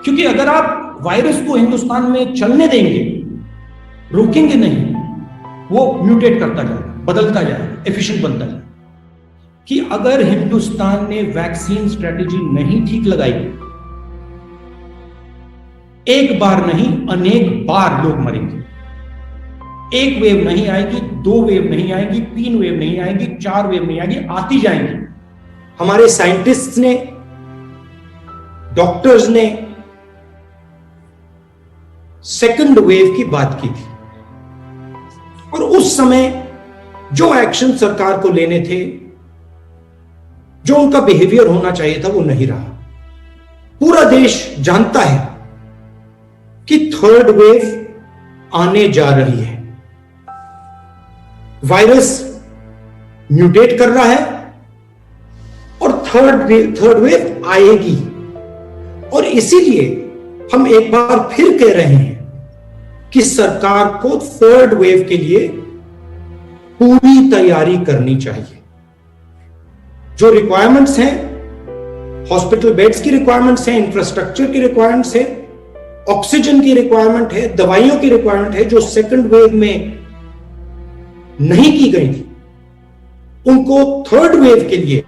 क्योंकि अगर आप वायरस को हिंदुस्तान में चलने देंगे, रोकेंगे नहीं, वो म्यूटेट करता जाएगा, बदलता जाएगा, एफिशिएंट बनता जाएगा। कि अगर हिंदुस्तान ने वैक्सीन स्ट्रेटेजी नहीं ठीक लगाई, एक बार नहीं अनेक बार लोग मरेंगे। एक वेव नहीं आएगी, 2 वेव नहीं आएगी, 3 वेव नहीं आएगी, 4 वेव नहीं आएगी, आती जाएंगी। हमारे साइंटिस्ट्स ने, डॉक्टर्स ने सेकंड वेव की बात की थी, और उस समय जो एक्शन सरकार को लेने थे, जो उनका बिहेवियर होना चाहिए था, वो नहीं रहा। पूरा देश जानता है कि थर्ड वेव आने जा रही है। वायरस म्यूटेट कर रहा है और थर्ड वेव आएगी। और इसीलिए हम एक बार फिर कह रहे हैं कि सरकार को थर्ड वेव के लिए पूरी तैयारी करनी चाहिए। जो रिक्वायरमेंट्स हैं, हॉस्पिटल बेड्स की रिक्वायरमेंट्स हैं, इंफ्रास्ट्रक्चर की रिक्वायरमेंट्स है, ऑक्सीजन की रिक्वायरमेंट है, दवाइयों की रिक्वायरमेंट है, जो सेकंड वेव में नहीं की गई थी, उनको थर्ड वेव के लिए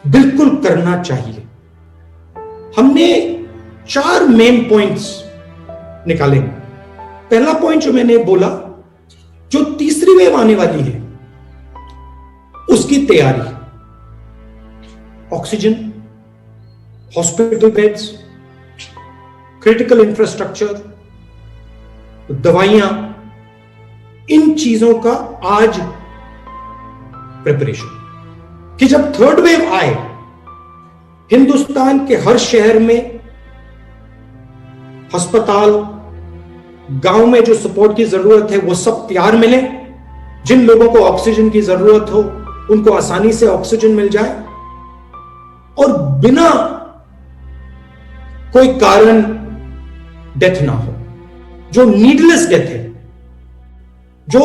बिल्कुल करना चाहिए। हमने 4 मेन पॉइंट्स निकाले। पहला पॉइंट जो मैंने बोला, जो तीसरी वेव आने वाली है उसकी तैयारी, oxygen, hospital beds, critical infrastructure, दवाइयां, इन चीजों का आज प्रिपरेशन, कि जब थर्ड वेव आए, हिंदुस्तान के हर शहर में अस्पताल, गांव में जो सपोर्ट की जरूरत है वो सब तैयार मिले। जिन लोगों को ऑक्सीजन की जरूरत हो उनको आसानी से ऑक्सीजन मिल जाए, और बिना कोई कारण डेथ ना हो। जो नीडलेस डेथ है, जो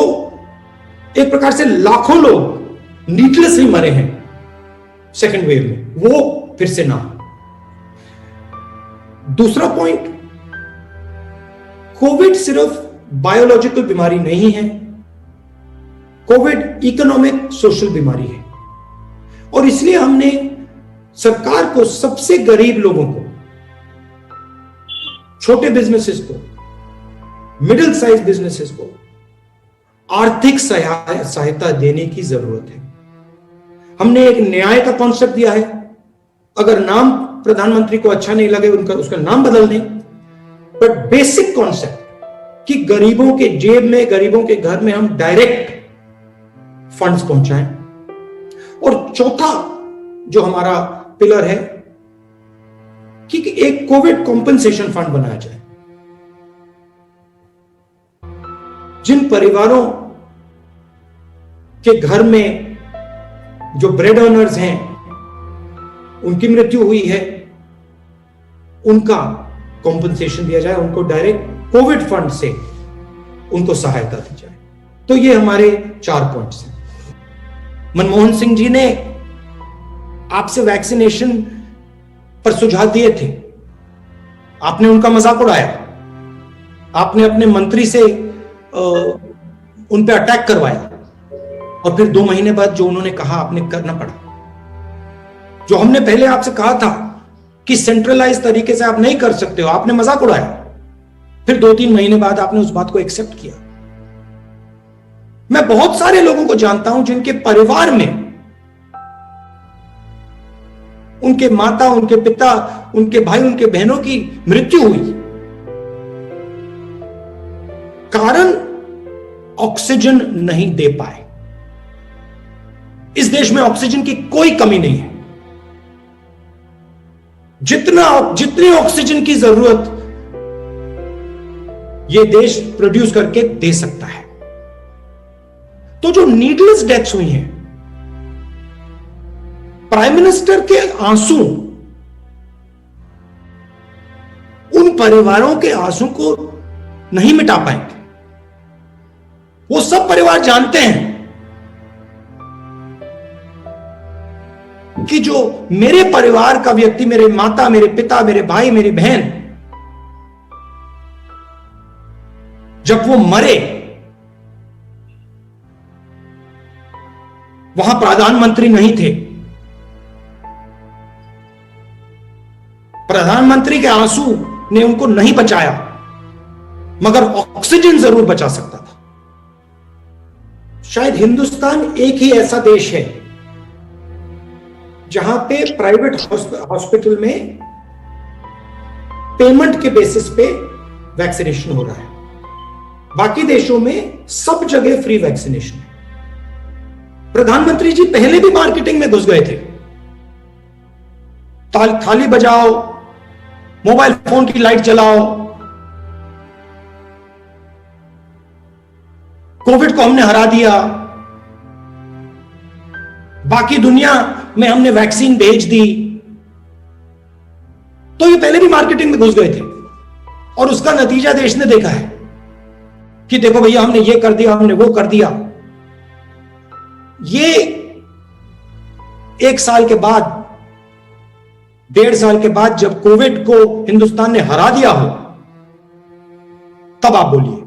एक प्रकार से लाखों लोग नीडलेस ही मरे हैं सेकेंड वेव में, वो फिर से ना हो। दूसरा पॉइंट, कोविड सिर्फ बायोलॉजिकल बीमारी नहीं है, कोविड इकोनॉमिक सोशल बीमारी है। और इसलिए हमने सरकार को, सबसे गरीब लोगों को, छोटे बिजनेसेस को, मिडिल साइज बिजनेसेस को आर्थिक सहायता देने की जरूरत है। हमने एक न्याय का कॉन्सेप्ट दिया है। अगर नाम प्रधानमंत्री को अच्छा नहीं लगे, उसका नाम बदल दें, बट बेसिक कॉन्सेप्ट कि गरीबों के जेब में, गरीबों के घर में हम डायरेक्ट फंड्स पहुंचाएं। और चौथा जो हमारा पिलर है कि एक कोविड कॉम्पेंसेशन फंड बनाया जाए। जिन परिवारों के घर में जो ब्रेड अर्नर्स हैं, उनकी मृत्यु हुई है, उनका कॉम्पेंसेशन दिया जाए, उनको डायरेक्ट कोविड फंड से उनको सहायता दी जाए। तो ये हमारे 4 पॉइंट्स हैं। मनमोहन सिंह जी ने आपसे वैक्सीनेशन पर सुझाव दिए थे, आपने उनका मजाक उड़ाया, आपने अपने मंत्री से उन पे अटैक करवाया, और फिर 2 महीने बाद जो उन्होंने कहा आपने करना पड़ा। जो हमने पहले आपसे कहा था कि सेंट्रलाइज तरीके से आप नहीं कर सकते हो, आपने मजाक उड़ाया, फिर 2-3 महीने बाद आपने उस बात को एक्सेप्ट किया। मैं बहुत सारे लोगों को जानता हूं जिनके परिवार में उनके माता, उनके पिता, उनके भाई, उनके बहनों की मृत्यु हुई, कारण ऑक्सीजन नहीं दे पाए। इस देश में ऑक्सीजन की कोई कमी नहीं है। जितनी ऑक्सीजन की जरूरत यह देश प्रोड्यूस करके दे सकता है। तो जो नीडलेस डेथ्स हुई हैं, प्राइम मिनिस्टर के आंसू उन परिवारों के आंसू को नहीं मिटा पाएंगे। वो सब परिवार जानते हैं कि जो मेरे परिवार का व्यक्ति, मेरे माता, मेरे पिता, मेरे भाई, मेरी बहन, जब वो मरे, वहां प्रधानमंत्री नहीं थे। प्रधानमंत्री के आंसू ने उनको नहीं बचाया, मगर ऑक्सीजन जरूर बचा सकता था। शायद हिंदुस्तान एक ही ऐसा देश है जहां पे प्राइवेट हॉस्पिटल में पेमेंट के बेसिस पे वैक्सीनेशन हो रहा है। बाकी देशों में सब जगह फ्री वैक्सीनेशन है। प्रधानमंत्री जी पहले भी मार्केटिंग में घुस गए थे। थाली बजाओ, मोबाइल फोन की लाइट जलाओ, कोविड को हमने हरा दिया, बाकी दुनिया में हमने वैक्सीन भेज दी। तो ये पहले भी मार्केटिंग में घुस गए थे और उसका नतीजा देश ने देखा है कि देखो भैया, हमने ये कर दिया, हमने वो कर दिया। ये 1 साल के बाद, 1.5 साल के बाद जब कोविड को हिंदुस्तान ने हरा दिया हो, तब आप बोलिए